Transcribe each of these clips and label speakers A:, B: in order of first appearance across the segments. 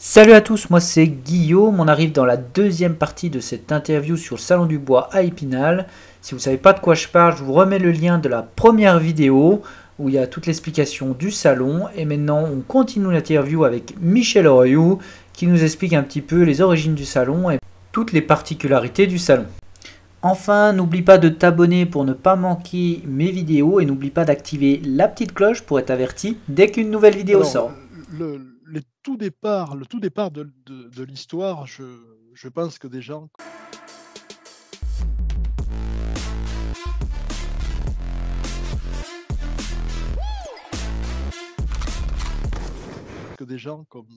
A: Salut à tous, moi c'est Guillaume, on arrive dans la deuxième partie de cette interview sur le Salon du Bois à Épinal. Si vous ne savez pas de quoi je parle, je vous remets le lien de la première vidéo où il y a toute l'explication du salon. Et maintenant on continue l'interview avec Michel Royou qui nous explique un petit peu les origines du salon et toutes les particularités du salon. Enfin, n'oublie pas de t'abonner pour ne pas manquer mes vidéos et n'oublie pas d'activer la petite cloche pour être averti dès qu'une nouvelle vidéo
B: Alors,
A: sort.
B: le tout départ de l'histoire, je pense que des gens comme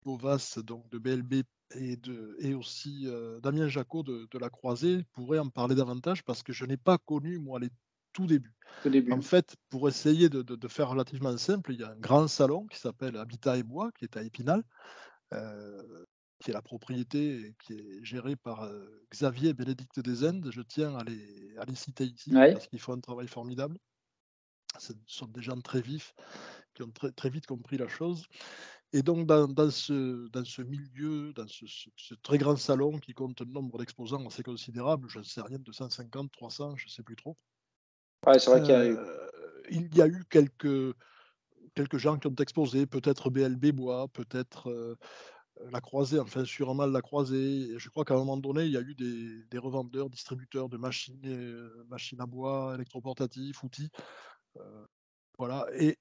B: Hugo Vass, donc de BLB, et aussi Damien Jacot de La Croisée pourraient en parler davantage parce que je n'ai pas connu, moi, les tout débuts.
A: Au
B: En
A: début.
B: fait, pour essayer de faire relativement simple, il y a un grand salon qui s'appelle Habitat et Bois, qui est à Épinal, qui est la propriété et qui est gérée par Xavier et Bénédicte Desendes. Je tiens à les citer ici
A: Ouais.
B: parce qu'ils font un travail formidable. Ce sont des gens très vifs qui ont très vite compris la chose. Et donc, dans ce milieu, dans ce très grand salon qui compte un nombre d'exposants assez considérable, je ne sais rien, 250, 300, je ne sais plus trop,
A: Ouais, c'est vrai qu'il y a eu.
B: il y a eu quelques gens qui ont exposé, peut-être BLB Bois, peut-être La Croisée, enfin sûrement La Croisée. Et je crois qu'à un moment donné, il y a eu des revendeurs, distributeurs de machines à bois, électroportatifs, outils. Voilà. Et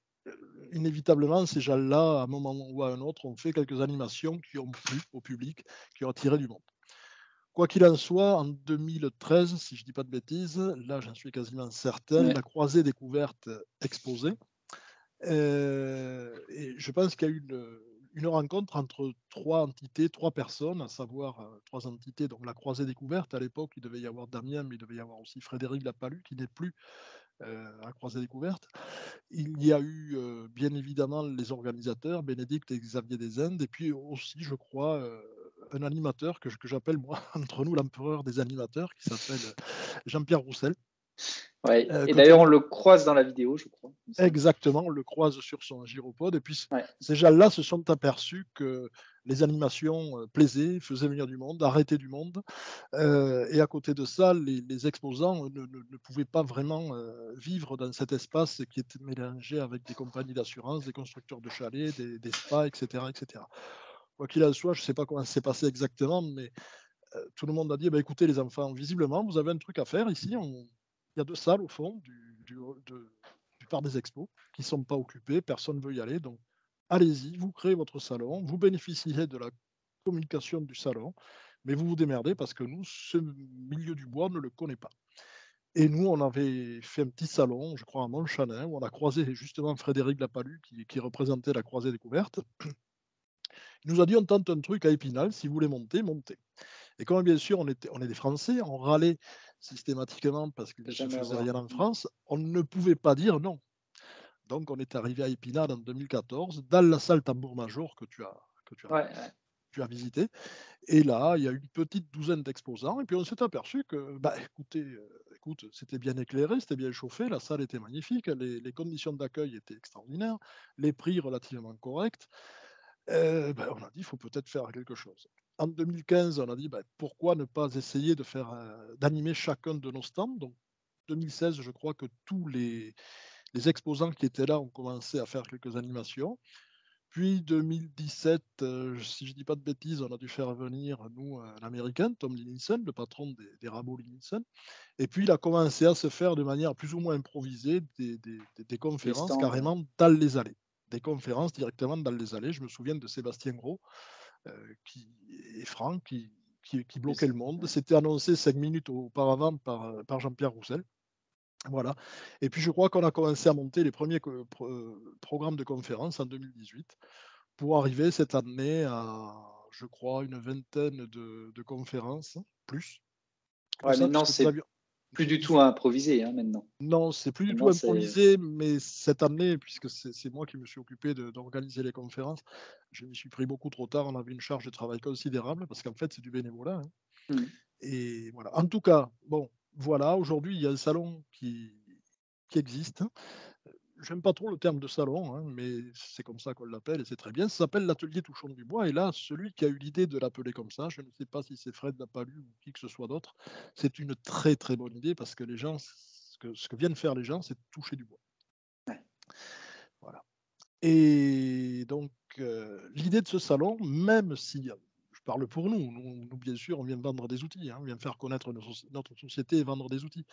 B: inévitablement, ces gens-là, à un moment ou à un autre, ont fait quelques animations qui ont plu au public, qui ont attiré du monde. Quoi qu'il en soit, en 2013, si je ne dis pas de bêtises, là j'en suis quasiment certain,
A: Ouais.
B: La Croisée découverte exposait. Et je pense qu'il y a eu une rencontre entre trois entités, trois personnes, à savoir trois entités. Donc la Croisée découverte, à l'époque, il devait y avoir Damien, mais il devait y avoir aussi Frédéric Lapalu, qui n'est plus à la Croisée découverte. Il y a eu bien évidemment les organisateurs, Bénédicte et Xavier Desendes, et puis aussi, je crois, un animateur que j'appelle, moi, entre nous, l'empereur des animateurs, qui s'appelle Jean-Pierre Roussel,
A: Ouais. Et
B: que tout
A: d'ailleurs,
B: le
A: on
B: monde.
A: le croise dans la vidéo, je crois. Il me semble.
B: Exactement, on le croise sur son gyropode. Et puis,
A: Ouais.
B: ces gens-là se sont aperçus que les animations plaisaient, faisaient venir du monde, arrêtaient du monde. Et à côté de ça, les exposants ne pouvaient pas vraiment vivre dans cet espace qui était mélangé avec des compagnies d'assurance, des constructeurs de chalets, des spas, etc., etc. Quoi qu'il en soit, je ne sais pas comment ça s'est passé exactement, mais tout le monde a dit, bah, écoutez les enfants, visiblement, vous avez un truc à faire ici. Il y a deux salles au fond du parc des expos qui ne sont pas occupées, personne ne veut y aller. Donc, allez-y, vous créez votre salon, vous bénéficiez de la communication du salon, mais vous vous démerdez parce que nous, ce milieu du bois, ne le connaît pas. Et nous, on avait fait un petit salon, je crois, à Montchanin, où on a croisé justement Frédéric Lapalu, qui représentait la Croisée découverte. Il nous a dit, on tente un truc à Épinal, si vous voulez monter, montez. Et comme bien sûr, on est des Français, on râlait systématiquement parce qu'il ne se
A: Jamais
B: faisait
A: avoir.
B: rien en France, on ne pouvait pas dire non. Donc on est arrivé à Épinal en 2014, dans la salle tambour-major
A: Ouais, ouais.
B: tu as visité. Et là, il y a une petite douzaine d'exposants. Et puis on s'est aperçu que, bah, écoute, c'était bien éclairé, c'était bien chauffé, la salle était magnifique, les conditions d'accueil étaient extraordinaires, les prix relativement corrects. Ben, on a dit, il faut peut-être faire quelque chose. En 2015, on a dit, ben, pourquoi ne pas essayer d'animer chacun de nos stands. Donc, 2016, je crois que tous les exposants qui étaient là ont commencé à faire quelques animations. Puis 2017, si je ne dis pas de bêtises, on a dû faire venir, nous, un Américain, Tom Linson, le patron des rabots Linson. Et puis, il a commencé à se faire de manière plus ou moins improvisée des
A: Les
B: conférences
A: stands.
B: carrément dans les allées. Des conférences directement dans les allées. Je me souviens de Sébastien Gros et Franck qui bloquaient le monde.
A: Ouais.
B: C'était annoncé 5 minutes auparavant par Jean-Pierre Roussel. Voilà. Et puis, je crois qu'on a commencé à monter les premiers programmes de conférences en 2018 pour arriver cette année à, je crois, une vingtaine de conférences, plus que
A: Ouais,
B: ça,
A: maintenant,
B: puisque nous
A: c'est
B: avions.
A: plus du tout à improviser, hein, maintenant.
B: Non, c'est plus du tout
A: Maintenant, c'est.
B: improvisé, mais cette année, puisque c'est moi qui me suis occupé d'organiser les conférences, je m'y suis pris beaucoup trop tard. On avait une charge de travail considérable parce qu'en fait, c'est du bénévolat, hein.
A: Hmm.
B: Et voilà. En tout cas, bon, voilà, aujourd'hui, il y a un salon qui existe. j'aime pas trop le terme de salon, hein, mais c'est comme ça qu'on l'appelle et c'est très bien. Ça s'appelle l'atelier Touchons du bois et là, celui qui a eu l'idée de l'appeler comme ça, je ne sais pas si c'est Fred Napalu ou qui que ce soit d'autre, c'est une très, très bonne idée parce que les gens, ce que viennent faire les gens, c'est toucher du bois.
A: Ouais.
B: Voilà. Et donc, l'idée de ce salon, même si, je parle pour nous, bien sûr, on vient vendre des outils, hein, on vient faire connaître notre société et vendre des outils.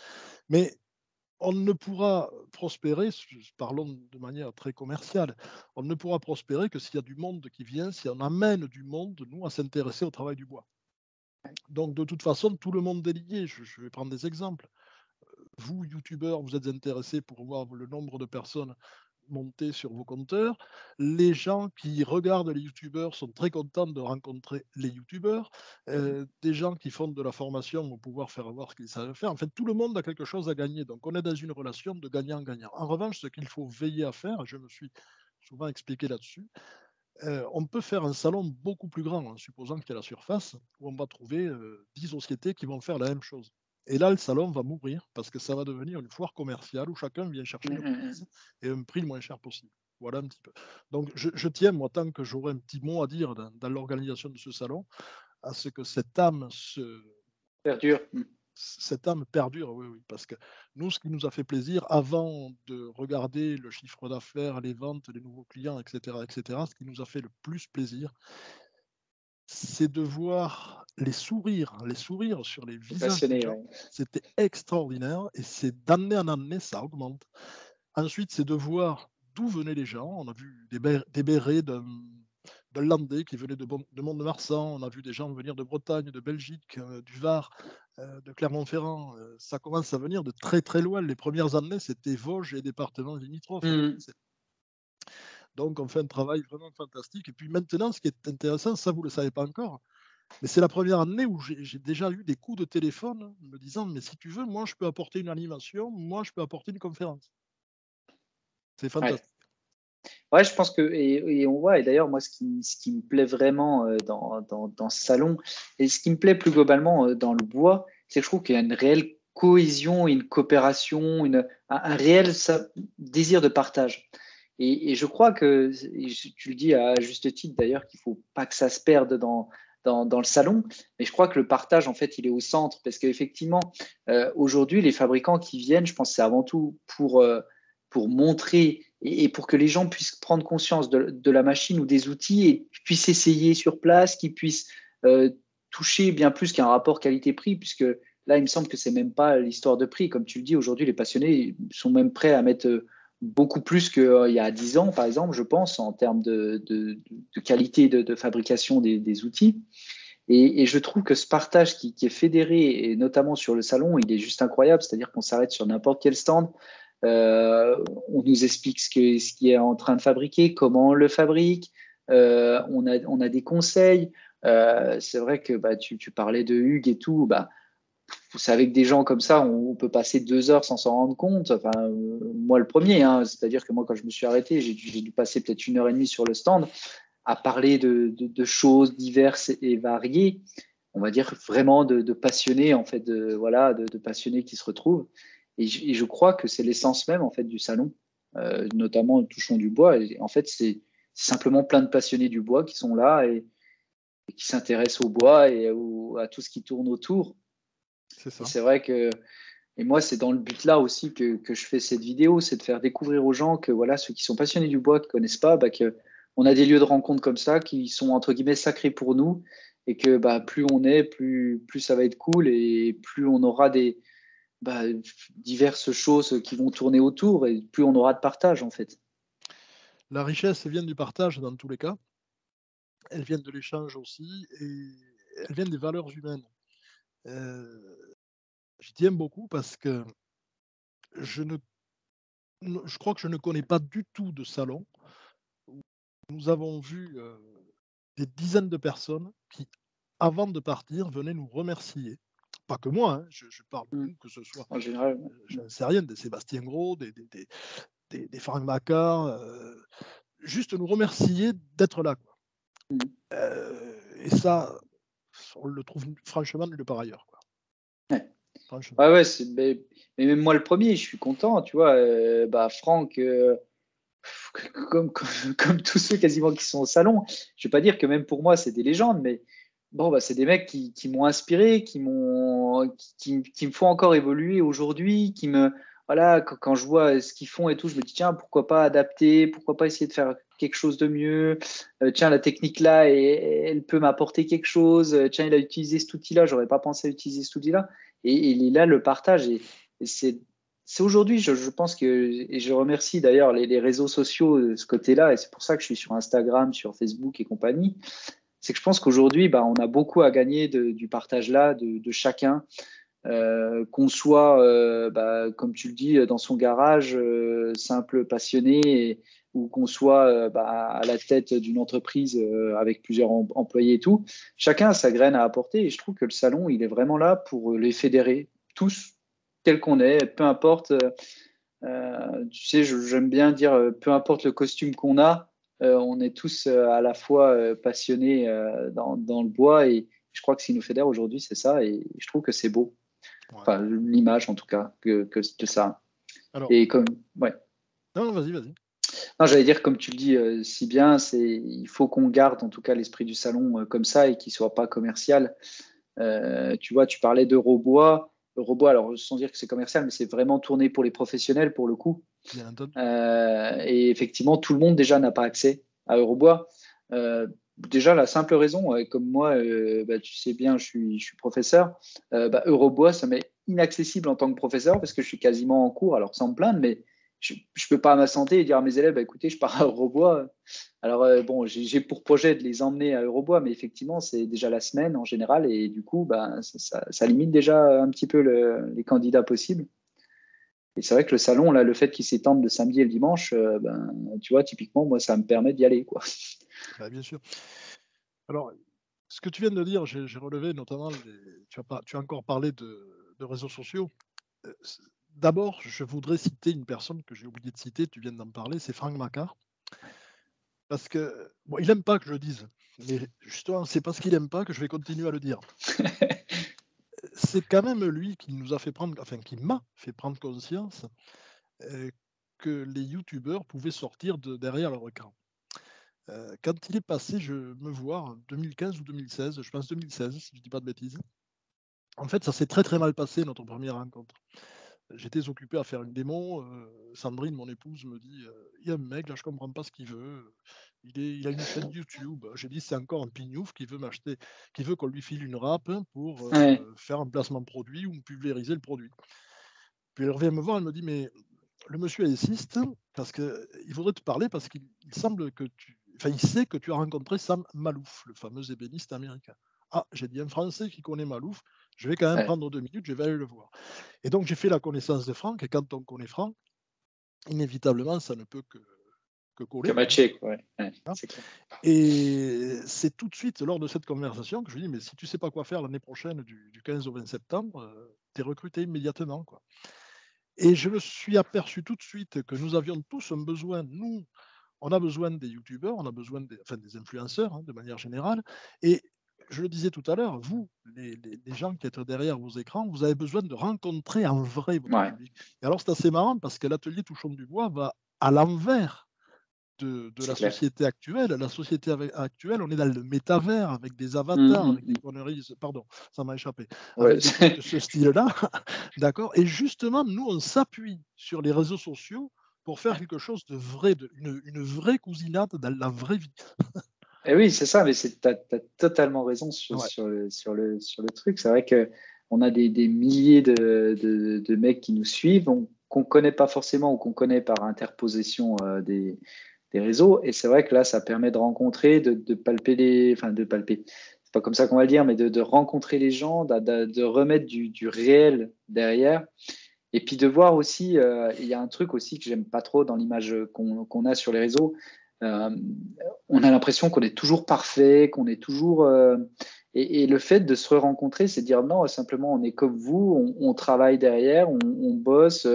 B: Mais on ne pourra prospérer, parlons de manière très commerciale, on ne pourra prospérer que s'il y a du monde qui vient, si on amène du monde, nous, à s'intéresser au travail du bois. Donc, de toute façon, tout le monde est lié. Je vais prendre des exemples. Vous, youtubeurs, vous êtes intéressés pour voir le nombre de personnes monter sur vos compteurs. Les gens qui regardent les youtubeurs sont très contents de rencontrer les youtubeurs. Des gens qui font de la formation vont pouvoir faire voir ce qu'ils savent faire. En fait, tout le monde a quelque chose à gagner. Donc, on est dans une relation de gagnant-gagnant. En revanche, ce qu'il faut veiller à faire, je me suis souvent expliqué là-dessus, on peut faire un salon beaucoup plus grand, en supposant qu'il y a la surface, où on va trouver 10 sociétés qui vont faire la même chose. Et là, le salon va mourir parce que ça va devenir une foire commerciale où chacun vient chercher une prise et un prix le moins cher possible. Voilà un petit peu. Donc, je tiens, moi, tant que j'aurai un petit mot à dire dans l'organisation de ce salon, à ce que
A: Perdure.
B: cette âme perdure, oui, oui, parce que nous, ce qui nous a fait plaisir, avant de regarder le chiffre d'affaires, les ventes, les nouveaux clients, etc., ce qui nous a fait le plus plaisir, c'est de voir les sourires sur les
A: Les
B: visages des
A: passionnés,
B: gens.
A: ouais.
B: C'était extraordinaire et c'est d'année en année, ça augmente. Ensuite, c'est de voir d'où venaient les gens. On a vu des bérets d'un Landais qui venait de Mont-de-Marsan. On a vu des gens venir de Bretagne, de Belgique, du Var, de Clermont-Ferrand. Ça commence à venir de très très loin. Les premières années, c'était Vosges et départements limitrophes.
A: Mhm.
B: Donc, on fait un travail vraiment fantastique. Et puis maintenant, ce qui est intéressant, ça, vous ne le savez pas encore, mais c'est la première année où j'ai déjà eu des coups de téléphone me disant, mais si tu veux, moi, je peux apporter une animation, moi, je peux apporter une conférence. C'est
A: Ouais.
B: fantastique.
A: Ouais, je pense que, et on voit, et d'ailleurs, moi, ce qui me plaît vraiment dans ce salon, et ce qui me plaît plus globalement dans le bois, c'est que je trouve qu'il y a une réelle cohésion, une coopération, un réel désir de partage. Et je crois que, et tu le dis à juste titre d'ailleurs, qu'il faut pas que ça se perde dans le salon, mais je crois que le partage, en fait, il est au centre, parce qu'effectivement, aujourd'hui, les fabricants qui viennent, je pense que c'est avant tout pour montrer et pour que les gens puissent prendre conscience de la machine ou des outils et puissent essayer sur place, qu'ils puissent toucher bien plus qu'un rapport qualité-prix, puisque là, il me semble que c'est même pas l'histoire de prix. Comme tu le dis, aujourd'hui, les passionnés sont même prêts à mettre beaucoup plus qu'il y a 10 ans, par exemple, je pense, en termes de qualité de fabrication des outils. Et je trouve que ce partage qui est fédéré, et notamment sur le salon, il est juste incroyable. C'est-à-dire qu'on s'arrête sur n'importe quel stand, euh, on nous explique ce qui est en train de fabriquer, comment on le fabrique, on a des conseils. C'est vrai que bah, tu parlais de Hugues et tout. Bah, vous savez que des gens comme ça, on peut passer 2 heures sans s'en rendre compte. Enfin, moi, le premier, hein, c'est-à-dire que moi, quand je me suis arrêté, j'ai dû passer peut-être 1 heure et demie sur le stand à parler de choses diverses et variées, on va dire vraiment de passionnés en fait, voilà, de passionnés qui se retrouvent. Et je crois que c'est l'essence même en fait du salon, notamment Touchons du bois. Et en fait, c'est simplement plein de passionnés du bois qui sont là et qui s'intéressent au bois et à tout ce qui tourne autour.
B: C'est
A: Et
B: ça.
A: c'est vrai que et moi, c'est dans le but là aussi que je fais cette vidéo, c'est de faire découvrir aux gens que voilà, ceux qui sont passionnés du bois, qui ne connaissent pas, bah, que on a des lieux de rencontre comme ça qui sont entre guillemets sacrés pour nous et que bah, plus on est, plus ça va être cool et plus on aura bah, diverses choses qui vont tourner autour et plus on aura de partage en fait.
B: La richesse vient du partage dans tous les cas. Elle vient de l'échange aussi et elle vient des valeurs humaines. Euh, J'y tiens beaucoup parce que je ne, je crois que je ne connais pas du tout de salon. Nous avons vu des dizaines de personnes qui, avant de partir, venaient nous remercier. Pas que moi, hein, je parle de
A: Mm.
B: nous, que ce soit,
A: En général.
B: je ne sais rien, des Sébastien Gros, des Franck Macquart, juste nous remercier d'être là, quoi.
A: Mm.
B: Et ça, on le trouve franchement nulle part ailleurs, quoi.
A: Ouais.
B: franchement.
A: Ouais, mais même moi le premier, je suis content, tu vois. Franck, comme tous ceux quasiment qui sont au salon, je vais pas dire que même pour moi c'est des légendes, mais bon, c'est des mecs qui m'ont inspiré, qui me font encore évoluer aujourd'hui, voilà, quand je vois ce qu'ils font et tout, je me dis tiens, pourquoi pas adapter, pourquoi pas essayer de faire quelque chose de mieux. Tiens, la technique là, elle peut m'apporter quelque chose. Tiens, il a utilisé cet outil-là, j'aurais pas pensé à utiliser cet outil-là. Et il est là le partage et c'est aujourd'hui, je pense que, et je remercie d'ailleurs les réseaux sociaux de ce côté-là, et c'est pour ça que je suis sur Instagram, sur Facebook et compagnie, c'est que je pense qu'aujourd'hui, on a beaucoup à gagner du partage là, de chacun, qu'on soit, comme tu le dis, dans son garage, simple passionné, ou qu'on soit à la tête d'une entreprise avec plusieurs employés et tout. Chacun a sa graine à apporter, et je trouve que le salon, il est vraiment là pour les fédérer, tous, tel qu'on est, peu importe. Tu sais, j'aime bien dire, peu importe le costume qu'on a, on est tous à la fois passionnés dans le bois, et je crois que ce qui nous fédère aujourd'hui, c'est ça, et je trouve que c'est beau.
B: Ouais.
A: Enfin, l'image en tout cas de ça.
B: Alors,
A: Et comme, ouais.
B: non, vas-y, vas-y.
A: Non, j'allais dire, comme tu le dis si bien, il faut qu'on garde en tout cas l'esprit du salon comme ça et qu'il soit pas commercial. Tu vois, tu parlais d'Eurobois. Eurobois, alors sans dire que c'est commercial, mais c'est vraiment tourné pour les professionnels pour le coup.
B: Bien entendu.
A: Et effectivement, tout le monde déjà n'a pas accès à Eurobois. Déjà, la simple raison, comme moi, tu sais bien, je suis professeur, Eurobois, ça m'est inaccessible en tant que professeur parce que je suis quasiment en cours, alors sans me plaindre, mais je ne peux pas m'assenter et dire à mes élèves, écoutez, je pars à Eurobois. Alors, bon, j'ai pour projet de les emmener à Eurobois, mais effectivement, c'est déjà la semaine en général, et du coup, ça limite déjà un petit peu les candidats possibles. Et c'est vrai que le salon, là, le fait qu'il s'étende le samedi et le dimanche, tu vois, typiquement, moi, ça me permet d'y aller, quoi.
B: Bah, bien sûr. Alors, ce que tu viens de dire, j'ai relevé notamment, tu as encore parlé de réseaux sociaux. D'abord, je voudrais citer une personne que j'ai oublié de citer, tu viens d'en parler, c'est Franck Macquart. Parce que, bon, il n'aime pas que je le dise, mais justement, c'est parce qu'il n'aime pas que je vais continuer à le dire. C'est quand même lui qui nous a fait prendre, enfin, qui m'a fait prendre conscience que les youtubeurs pouvaient sortir de derrière leur écran. Quand il est passé me voir en 2015 ou 2016, je pense 2016 si je ne dis pas de bêtises. En fait, ça s'est très, très mal passé notre première rencontre. J'étais occupé à faire une démo, Sandrine, mon épouse, me dit: «Il y a un mec là, je comprends pas ce qu'il veut, il a une chaîne YouTube». J'ai dit: «C'est encore un pignouf qui veut qu'on lui file une rap pour,
A: Ouais,
B: faire un placement produit ou pulvériser le produit». Puis elle revient me voir, elle me dit: «Mais le monsieur insiste parce qu'il voudrait te parler parce qu'il semble que il sait que tu as rencontré Sam Malouf, le fameux ébéniste américain». Ah, j'ai dit: «Un Français qui connaît Malouf, je vais quand même
A: ouais.
B: prendre 2 minutes, je vais aller le voir». Et donc j'ai fait la connaissance de Franck, et quand on connaît Franck, inévitablement, ça ne peut que
A: Que
B: coller,
A: matché, quoi. Ouais, ouais,
B: hein.
A: c'est clair.
B: Et c'est tout de suite lors de cette conversation que je lui dis: «Mais si tu sais pas quoi faire l'année prochaine du 15 au 20 septembre, tu es recruté immédiatement, quoi». Et je me suis aperçu tout de suite que nous avions tous un besoin, nous, on a besoin des youtubeurs, on a besoin des influenceurs, hein, de manière générale. Et je le disais tout à l'heure, vous, les gens qui êtes derrière vos écrans, vous avez besoin de rencontrer en vrai votre
A: Ouais,
B: public. Et alors c'est assez marrant parce que l'atelier Touchons du Bois va à l'envers de
A: c'est
B: la
A: clair.
B: société actuelle. La société actuelle, on est dans le métavers avec des avatars, avec des
A: Mm.
B: conneries, pardon, ça m'a échappé,
A: Ouais.
B: avec des trucs de ce style-là, d'accord. Et justement, nous, on s'appuie sur les réseaux sociaux pour faire quelque chose de vrai, une vraie cousinade dans la vraie vie.
A: Et oui, c'est ça, mais tu as totalement raison
B: Ouais.
A: sur le truc. C'est vrai qu'on a des milliers de mecs qui nous suivent, qu'on ne connaît pas forcément ou qu'on connaît par interposition des réseaux. Et c'est vrai que là, ça permet de rencontrer, de palper enfin de palper. C'est pas comme ça qu'on va le dire, mais de rencontrer les gens, de remettre du réel derrière. Et puis de voir aussi, il y a un truc aussi que j'aime pas trop dans l'image qu'on a sur les réseaux. Euh, on a l'impression qu'on est toujours parfait, qu'on est toujours. Et le fait de se rencontrer, c'est dire non, simplement on est comme vous, on travaille derrière, on bosse.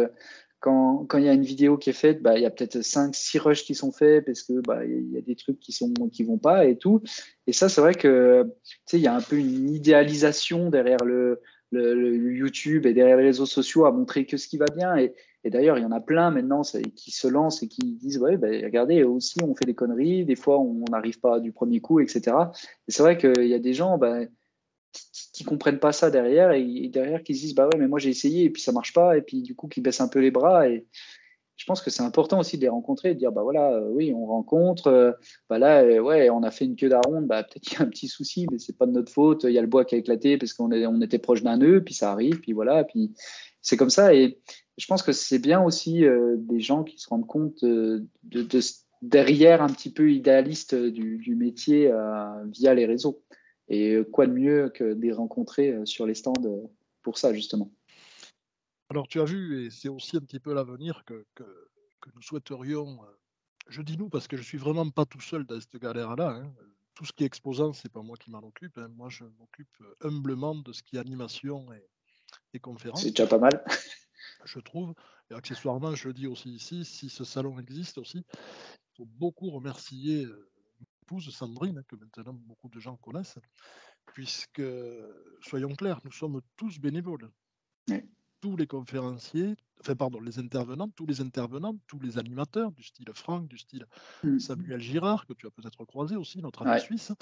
A: Quand il y a une vidéo qui est faite, il y a peut-être 5 6 rushs qui sont faits parce que il y a des trucs qui vont pas et tout. Et ça, c'est vrai que tu sais, il y a un peu une idéalisation derrière le YouTube et derrière les réseaux sociaux à montrer que ce qui va bien. Et d'ailleurs, il y en a plein maintenant qui se lancent et qui disent, ouais, ben, regardez, eux aussi, on fait des conneries, des fois, on n'arrive pas du premier coup, etc. Et c'est vrai qu'il y a des gens ben, qui comprennent pas ça derrière et derrière qui se disent, bah ouais, mais moi j'ai essayé et puis ça marche pas, et puis du coup, qui baissent un peu les bras. Et je pense que c'est important aussi de les rencontrer, de dire, bah voilà, oui, on rencontre, bah là, ouais, on a fait une queue d'aronde, bah peut-être qu'il y a un petit souci, mais c'est pas de notre faute, il y a le bois qui a éclaté parce on était proche d'un nœud, puis ça arrive, puis voilà, puis c'est comme ça. Et je pense que c'est bien aussi des gens qui se rendent compte derrière un petit peu idéaliste du métier via les réseaux. Et quoi de mieux que de les rencontrer sur les stands pour ça, justement.
B: Alors tu as vu, et c'est aussi un petit peu l'avenir que nous souhaiterions, je dis nous parce que je suis vraiment pas tout seul dans cette galère-là, hein. Tout ce qui est exposant, c'est pas moi qui m'en occupe, hein. Moi, je m'occupe humblement de ce qui est animation et
A: C'est
B: conférences,
A: déjà pas mal.
B: je trouve. Et accessoirement, je le dis aussi ici, si ce salon existe aussi, il faut beaucoup remercier mon épouse Sandrine, hein, que maintenant beaucoup de gens connaissent, puisque, soyons clairs, nous sommes tous bénévoles.
A: Ouais.
B: Tous les conférenciers, enfin pardon, les intervenants, tous les intervenants, tous les animateurs, du style Franck, du style
A: Mm.
B: Samuel Girard, que tu as peut-être croisé aussi, notre ami
A: Ouais.
B: suisse,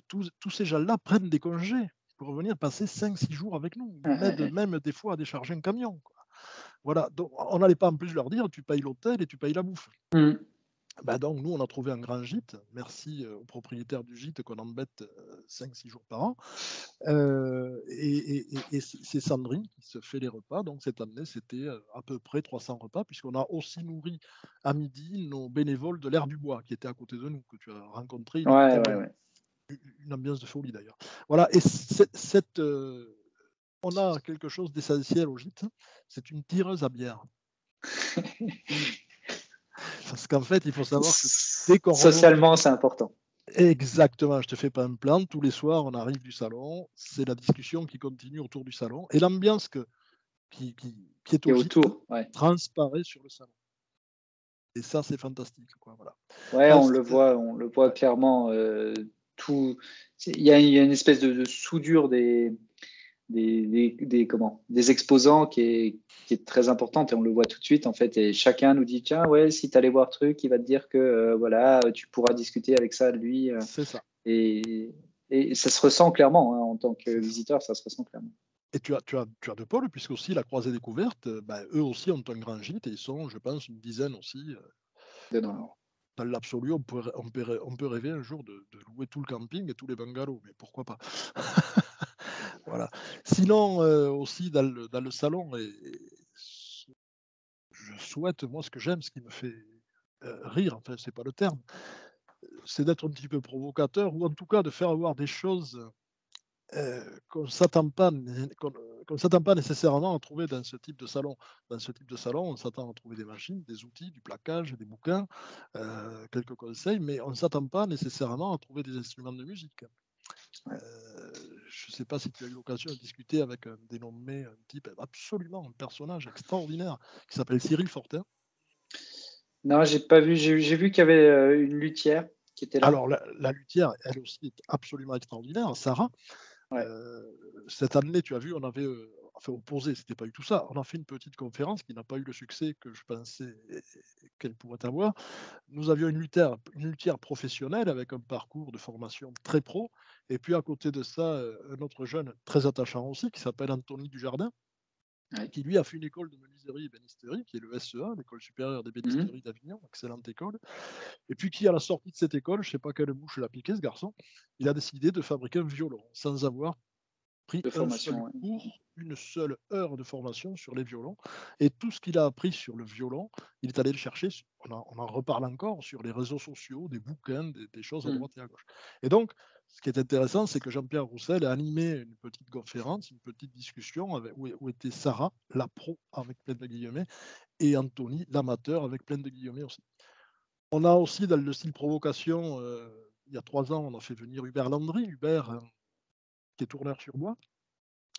B: tous ces gens-là prennent des congés pour venir passer 5-6 jours avec nous. Ils m'aident même des fois à décharger un camion, quoi. Voilà, donc on n'allait pas en plus leur dire, tu payes l'hôtel et tu payes la bouffe.
A: Mm.
B: Bah donc nous, on a trouvé un grand gîte. Merci au propriétaire du gîte qu'on embête 5-6 jours par an. Et c'est Sandrine qui se fait les repas. Donc cette année, c'était à peu près 300 repas, puisqu'on a aussi nourri à midi nos bénévoles de l'Air du Bois, qui étaient à côté de nous, que tu as rencontré. Il était
A: Ouais, ouais,
B: tellement
A: ouais.
B: une ambiance de folie d'ailleurs. Voilà, et on a quelque chose d'essentiel au gîte, c'est une tireuse à bière. Parce qu'en fait, il faut savoir que dès qu'on remonte.
A: Socialement, c'est important.
B: Exactement, je te fais pas un plan. Tous les soirs, on arrive du salon, c'est la discussion qui continue autour du salon. Et l'ambiance qui est
A: Et
B: au gîte
A: autour, ouais.
B: transparaît sur le salon. Et ça, c'est fantastique, quoi, voilà.
A: Ouais,
B: Ensuite,
A: on le voit
B: ouais,
A: clairement. Tout, il y a une espèce de soudure des exposants qui est très importante et on le voit tout de suite en fait. Et chacun nous dit, tiens, ouais, si tu allais voir truc, il va te dire que voilà, tu pourras discuter avec ça de lui.
B: c'est ça,
A: Et, et ça se ressent clairement hein, en tant que
B: c'est ça.
A: visiteur, ça se ressent clairement.
B: Et tu as 2 pôles, puisque aussi la Croisée Découverte, bah, eux aussi ont un grand gîte et ils sont, je pense, une dizaine aussi.
A: Dedans.
B: Alors, dans l'absolu, on peut rêver un jour de louer tout le camping et tous les bungalows, mais pourquoi pas? Voilà. Sinon, aussi dans le salon, je souhaite, moi, ce que j'aime, ce qui me fait rire, enfin, c'est pas le terme, c'est d'être un petit peu provocateur ou en tout cas de faire avoir des choses qu'on ne s'attend pas nécessairement à trouver dans ce type de salon. Dans ce type de salon, on s'attend à trouver des machines, des outils, du plaquage, des bouquins, quelques conseils, mais on ne s'attend pas nécessairement à trouver des instruments de musique.
A: Ouais.
B: Je ne sais pas si tu as eu l'occasion de discuter avec un dénommé, un type absolument un personnage extraordinaire qui s'appelle Cyril Fortin.
A: Non, j'ai pas vu. J'ai vu qu'il y avait une luthière qui était là.
B: Alors la luthière, elle aussi est absolument extraordinaire, Sarah.
A: Ouais.
B: Cette année, tu as vu, on avait, enfin opposé, c'était pas du tout ça. On a fait une petite conférence qui n'a pas eu le succès que je pensais qu'elle pourrait avoir. Nous avions une luthière professionnelle avec un parcours de formation très pro et puis à côté de ça, un autre jeune très attachant aussi qui s'appelle Anthony Dujardin,
A: Ouais.
B: qui lui a fait une école de menuiserie et bénisterie, qui est le SEA, l'École supérieure des
A: Mhm.
B: bénisteries d'Avignon, excellente école. Et puis qui, à la sortie de cette école, je ne sais pas quelle mouche l'a piqué ce garçon, il a décidé de fabriquer un violon sans avoir pris
A: De
B: un seul
A: formation. Ouais.
B: cours, une seule heure de formation sur les violons. Et tout ce qu'il a appris sur le violon, il est allé le chercher, on en reparle encore, sur les réseaux sociaux, des bouquins, des choses à
A: Mhm.
B: droite et à gauche. Et donc, ce qui est intéressant, c'est que Jean-Pierre Roussel a animé une petite conférence, une petite discussion où était Sarah, la pro, avec plein de guillemets, et Anthony, l'amateur, avec plein de guillemets aussi. On a aussi, dans le style provocation, il y a 3 ans, on a fait venir Hubert Landry, Hubert, qui est tourneur sur bois,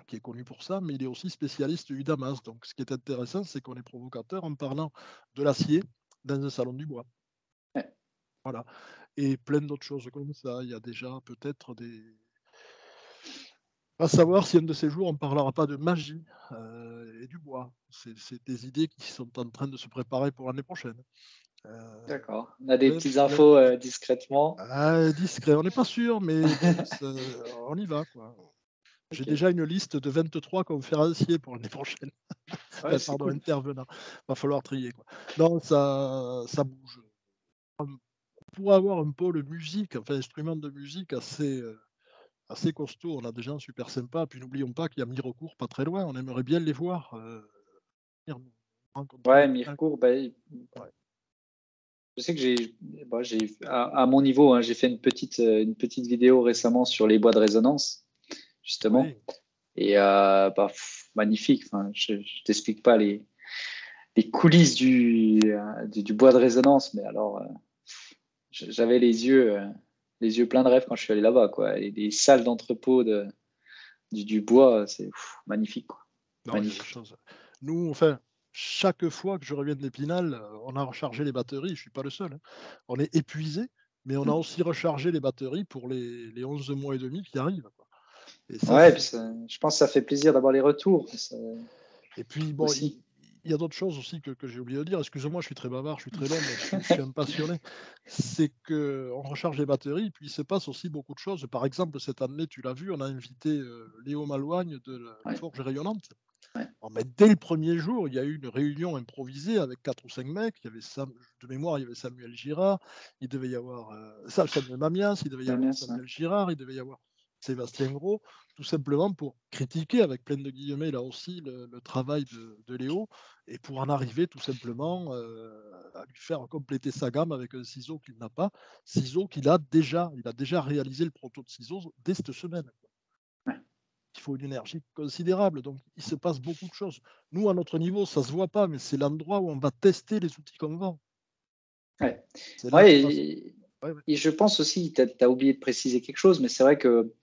B: qui est connu pour ça, mais il est aussi spécialiste du Damas. Donc, ce qui est intéressant, c'est qu'on est provocateur en parlant de l'acier dans un salon du bois.
A: Ouais.
B: Voilà. Et plein d'autres choses comme ça. Il y a déjà peut-être À savoir si un de ces jours on ne parlera pas de magie, et du bois. C'est des idées qui sont en train de se préparer pour l'année prochaine. Heu,
A: D'accord. On a des
B: plein
A: petites
B: plein
A: infos discrètement.
B: discret, on n'est pas sûr, mais bon, on y va, quoi. J'ai
A: Ok.
B: déjà une liste de 23 conférenciers pour l'année prochaine.
A: Ouais, c'est
B: Pardon,
A: cool.
B: intervenants. Va falloir trier, quoi. Non, ça bouge. On pourrait avoir un pôle musique, enfin instrument de musique assez costaud. On a des gens super sympas, puis n'oublions pas qu'il y a Mirecourt pas très loin. On aimerait bien les voir, venir nous rencontrer à
A: Ouais,
B: l'hôpital.
A: Mirecourt, bah,
B: Ouais.
A: je sais que à mon niveau, hein, j'ai fait une petite vidéo récemment sur les bois de résonance, justement.
B: Oui.
A: Et magnifique. Enfin, je t'explique pas les coulisses du bois de résonance, mais alors, j'avais les yeux pleins de rêves quand je suis allé là-bas, quoi. Et les salles d'entrepôt du bois, c'est magnifique, quoi.
B: Non, il y a des
A: Magnifique.
B: choses. Nous, enfin, chaque fois que je reviens de l'Épinal, on a rechargé les batteries, je suis pas le seul, hein. On est épuisé, mais on a
A: Mm.
B: aussi rechargé les batteries pour les 11 mois et demi qui arrivent, quoi. Et ça,
A: Ouais, et puis
B: c'est
A: je pense que ça fait plaisir d'avoir les retours
B: et puis bon,
A: aussi.
B: il y a d'autres choses aussi que j'ai oublié de dire. Excusez-moi, je suis très bavard, je suis très long, mais je suis un passionné. C'est qu'on recharge les batteries, puis il se passe aussi beaucoup de choses. Par exemple, cette année, tu l'as vu, on a invité, Léo Malouagne de la
A: Ouais,
B: Forge Rayonnante.
A: ouais,
B: Oh, mais dès le premier jour, il y a eu une réunion improvisée avec 4 ou 5 mecs. Il y avait de mémoire, il y avait Samuel Girard, il devait y avoir, Samuel Mamias, il devait y avoir
A: Damien, ça.
B: Samuel Girard, il devait y avoir Sébastien Gros, tout simplement pour critiquer, avec plein de guillemets là aussi, le travail de Léo et pour en arriver tout simplement, à lui faire compléter sa gamme avec un ciseau qu'il n'a pas. Ciseau il a déjà réalisé le proto de ciseaux dès cette semaine.
A: Ouais,
B: Il faut une énergie considérable, donc il se passe beaucoup de choses. Nous, à notre niveau, ça se voit pas, mais c'est l'endroit où on va tester les outils qu'on vend.
A: ouais.
B: C'est là
A: Ouais,
B: qu'il va se Ouais, ouais.
A: et je pense aussi, tu as oublié de préciser quelque chose, mais c'est vrai que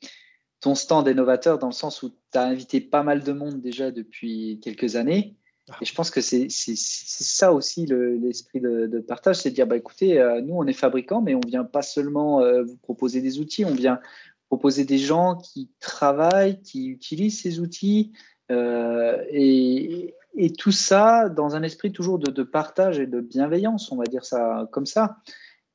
A: ton stand est novateur dans le sens où tu as invité pas mal de monde déjà depuis quelques années.
B: Ah
A: Et je
B: oui,
A: pense que c'est ça aussi l'esprit de partage, c'est de dire, bah, écoutez, nous, on est fabricants, mais on vient pas seulement vous proposer des outils, on vient proposer des gens qui travaillent, qui utilisent ces outils, et tout ça dans un esprit toujours de partage et de bienveillance, on va dire ça comme ça.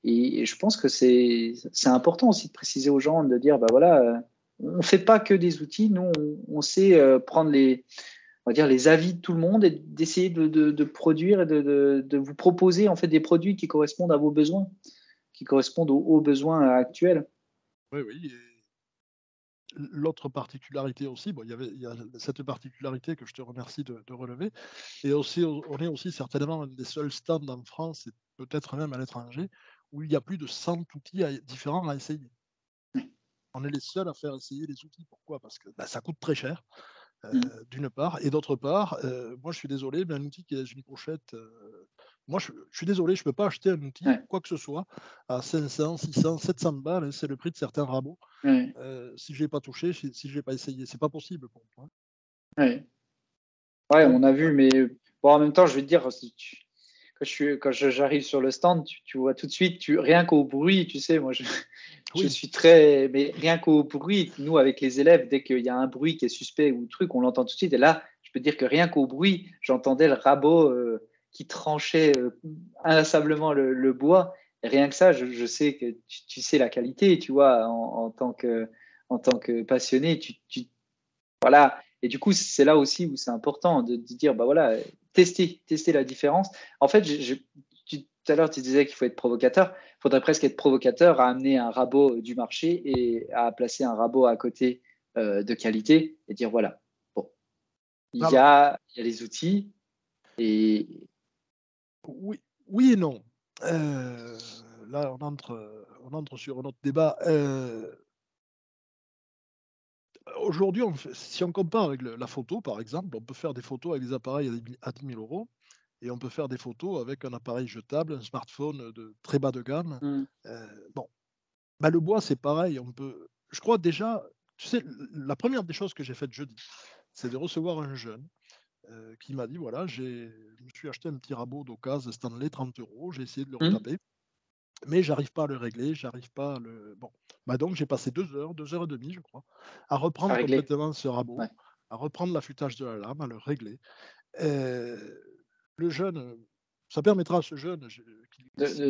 A: Et je pense que c'est important aussi de préciser aux gens, de dire, bah voilà, on ne fait pas que des outils, nous, on sait prendre on va dire, les avis de tout le monde et d'essayer de produire et de vous proposer en fait des produits qui correspondent à vos besoins, qui correspondent aux besoins actuels.
B: oui, oui, et l'autre particularité aussi, bon, il y a cette particularité que je te remercie de relever et aussi on est aussi certainement un des seuls stands en France et peut-être même à l'étranger où il y a plus de 100 outils différents à essayer. On est les seuls à faire essayer les outils. Pourquoi? Parce que, bah, ça coûte très cher.
A: Mm.
B: D'une part et d'autre part, moi je suis désolé, mais un outil qui est dans une pochette, moi je suis désolé, je peux pas acheter un outil,
A: Ouais,
B: quoi que ce soit, à 500, 600, 700 balles, hein, c'est le prix de certains rabots,
A: ouais,
B: si je l'ai pas touché, si je l'ai pas essayé, c'est pas possible pour moi.
A: ouais. Ouais,
B: Donc
A: on a vu, mais bon, en même temps, je vais te dire, si quand j'arrive sur le stand, tu vois tout de suite, rien qu'au bruit, tu sais, moi, je
B: oui,
A: suis très, mais rien qu'au bruit, nous, avec les élèves, dès qu'il y a un bruit qui est suspect ou truc, on l'entend tout de suite. Et là, je peux te dire que rien qu'au bruit, j'entendais le rabot qui tranchait inlassablement le bois. Et rien que ça, je sais que tu sais la qualité, tu vois, en tant que passionné, voilà. Et du coup, c'est là aussi où c'est important de dire, bah voilà, tester la différence. En fait, tout à l'heure, tu disais qu'il faut être provocateur. Il faudrait presque être provocateur à amener un rabot du marché et à placer un rabot à côté de qualité et dire, voilà, bon,
B: alors
A: il y a les outils et
B: oui, oui et non. Heu, Là on entre sur un autre débat, aujourd'hui si on compare avec la photo par exemple, on peut faire des photos avec des appareils à 10 000 € et on peut faire des photos avec un appareil jetable, un smartphone de très bas de gamme.
A: Hmm,
B: Bon, bah, le bois, c'est pareil, je crois déjà, tu sais, la première des choses que j'ai faites jeudi, c'est de recevoir un jeune, qui m'a dit: «Voilà, je me suis acheté un petit rabot d'occasion Stanley 30 €, j'ai essayé de le
A: hmm,
B: retaper, mais j'arrive pas à le régler, j'arrive pas à le» bon. Bah, donc j'ai passé 2 heures et demie, je crois, à
C: À
B: reprendre
C: régler.
B: complètement ce rabot,
C: Ouais.
B: à reprendre l'affûtage de la lame, à le régler. Heu, le jeune, ça permettra à ce jeune, s'il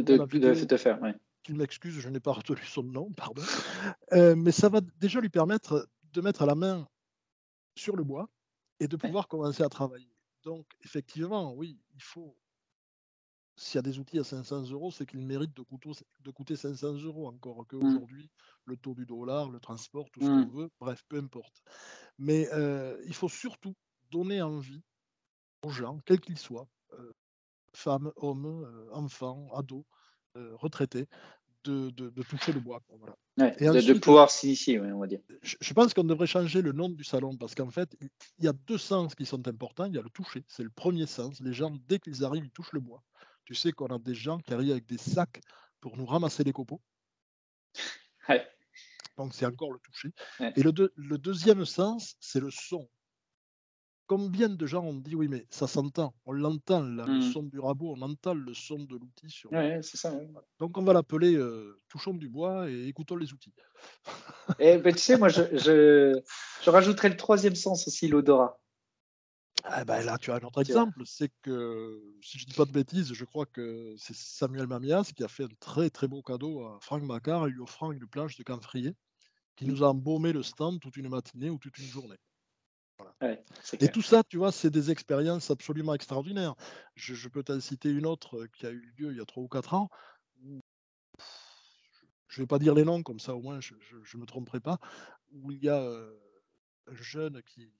B: voit la vidéo,
C: De faire, ouais.
B: qu'il m'excuse, je n'ai pas retenu son nom, pardon. Mais ça va déjà lui permettre de mettre la main sur le bois et de
C: Ouais.
B: pouvoir commencer à travailler. Donc effectivement, oui, il faut, s'il y a des outils à 500 €, c'est qu'ils méritent de coûter 500 € encore
C: Mmh.
B: qu'aujourd'hui, le taux du dollar, le transport, tout ce qu'on
C: Mmh.
B: veut, bref, peu importe. Mais il faut surtout donner envie aux gens, quels qu'ils soient, femmes, hommes, enfants, ados, retraités, de toucher le bois, quoi, voilà.
C: Ouais,
B: Et
C: de
B: ensuite,
C: pouvoir s'initier, ouais, on va dire.
B: je pense qu'on devrait changer le nom du salon parce qu'en fait, il y a 2 sens qui sont importants. Il y a le toucher, c'est le premier sens. Les gens, dès qu'ils arrivent, ils touchent le bois. Tu sais qu'on a des gens qui arrivent avec des sacs pour nous ramasser les copeaux,
C: Ouais,
B: donc c'est encore le toucher.
C: ouais.
B: Et le 2e sens, c'est le son. Combien de gens ont dit: «Oui, mais ça s'entend, on l'entend là, le
C: Mmh.
B: son du rabot, on entend le son de l'outil sur le».
C: Ouais, c'est ça, ouais.
B: Donc on va l'appeler, touchons du bois et écoutons les outils.
C: Et beh, tu sais, moi, je rajouterais le troisième sens aussi, l'odorat,
B: Ah bah, là, tu as un autre
C: tu vois?
B: exemple, c'est que, si je dis pas de bêtises, je crois que c'est Samuel Mamias qui a fait un très, très beau cadeau à Franck Macquart, en lui offrant une planche de camphrier, qui
C: Mmh.
B: nous a embaumé le stand toute une matinée ou toute une journée. Voilà.
C: Ouais, c'est
B: Et
C: clair.
B: tout ça, tu vois, c'est des expériences absolument extraordinaires. Je peux t'en citer une autre, qui a eu lieu il y a 3 ou 4 ans, où je vais pas dire les noms, comme ça au moins je me tromperai pas, où il y a, un jeune qui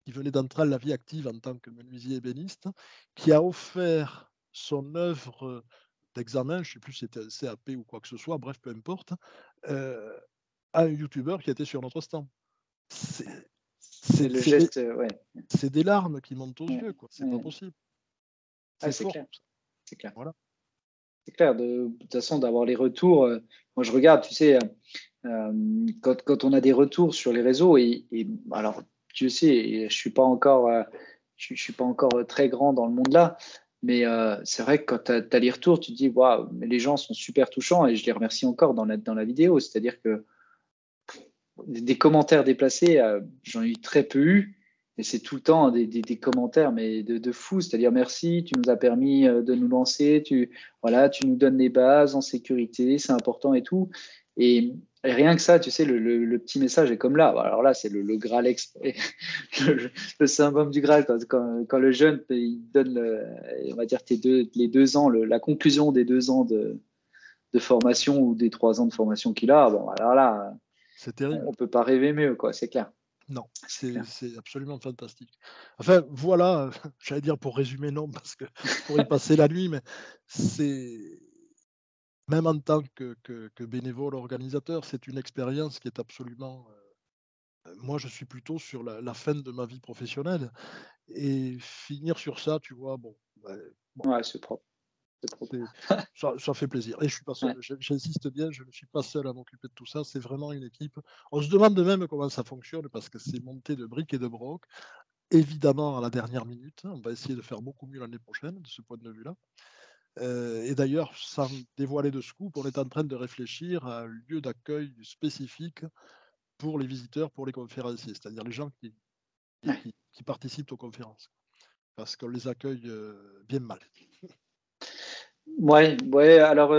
B: venait d'entrer à la vie active en tant que menuisier ébéniste, qui a offert son œuvre d'examen, je ne sais plus si c'était un CAP ou quoi que ce soit, bref, peu importe, heu, à un youtubeur qui était sur notre stand. C'est
C: C'est
B: c'est
C: le
B: c'est des
C: geste, ouais,
B: c'est des larmes qui montent aux
C: ouais,
B: yeux, quoi, c'est pas
C: ouais.
B: possible.
C: Ouais,
B: C'est
C: c'est
B: fort
C: clair,
B: tout ça.
C: c'est clair.
B: Voilà.
C: C'est clair, de toute façon, d'avoir les retours, moi je regarde, tu sais, quand on a des retours sur les réseaux et alors, tu sais, et je suis pas encore très grand dans le monde là, mais c'est vrai que quand tu as les retours, tu te dis: «Waouh, mais les gens sont super touchants» et je les remercie encore dans la vidéo. C'est-à-dire que des commentaires déplacés, j'en ai eu très peu eu et c'est tout le temps des commentaires mais de fou. C'est-à-dire: «Merci, tu nous as permis, de nous lancer, voilà, tu nous donnes les bases en sécurité, c'est important et tout» et rien que ça, tu sais, le petit message est comme là. Alors là, c'est le graal le summum du graal quand le jeune, il donne on va dire les 2 ans, la conclusion des 2 ans de formation ou des 3 ans de formation qu'il a. Bon, alors là,
B: C'est
C: on
B: terrible.
C: peut pas rêver mieux, quoi, c'est clair.
B: Non,
C: C'est clair.
B: c'est absolument fantastique. Enfin, voilà, j'allais dire pour résumer, non, parce que je pourrais y passer la nuit, mais c'est, même en tant que bénévole organisateur, c'est une expérience qui est absolument, moi, je suis plutôt sur la fin de ma vie professionnelle et finir sur ça, tu vois? Bon, bah, bon,
C: Ouais, c'est propre, c'est propre.
B: c'est ça fait plaisir et je suis pas seul,
C: Ouais.
B: j'insiste bien, je ne suis pas seul à m'occuper de tout ça, c'est vraiment une équipe. On se demande même comment ça fonctionne parce que c'est monté de briques et de broc, évidemment à la dernière minute. On va essayer de faire beaucoup mieux l'année prochaine de ce point de vue-là. Et d'ailleurs, sans dévoiler de scoop, on est en train de réfléchir à un lieu d'accueil spécifique pour les visiteurs, pour les conférenciers, c'est-à-dire les gens
C: Ouais.
B: qui participent aux conférences, parce qu'on les accueille, bien mal.
C: Ouais, ouais, alors,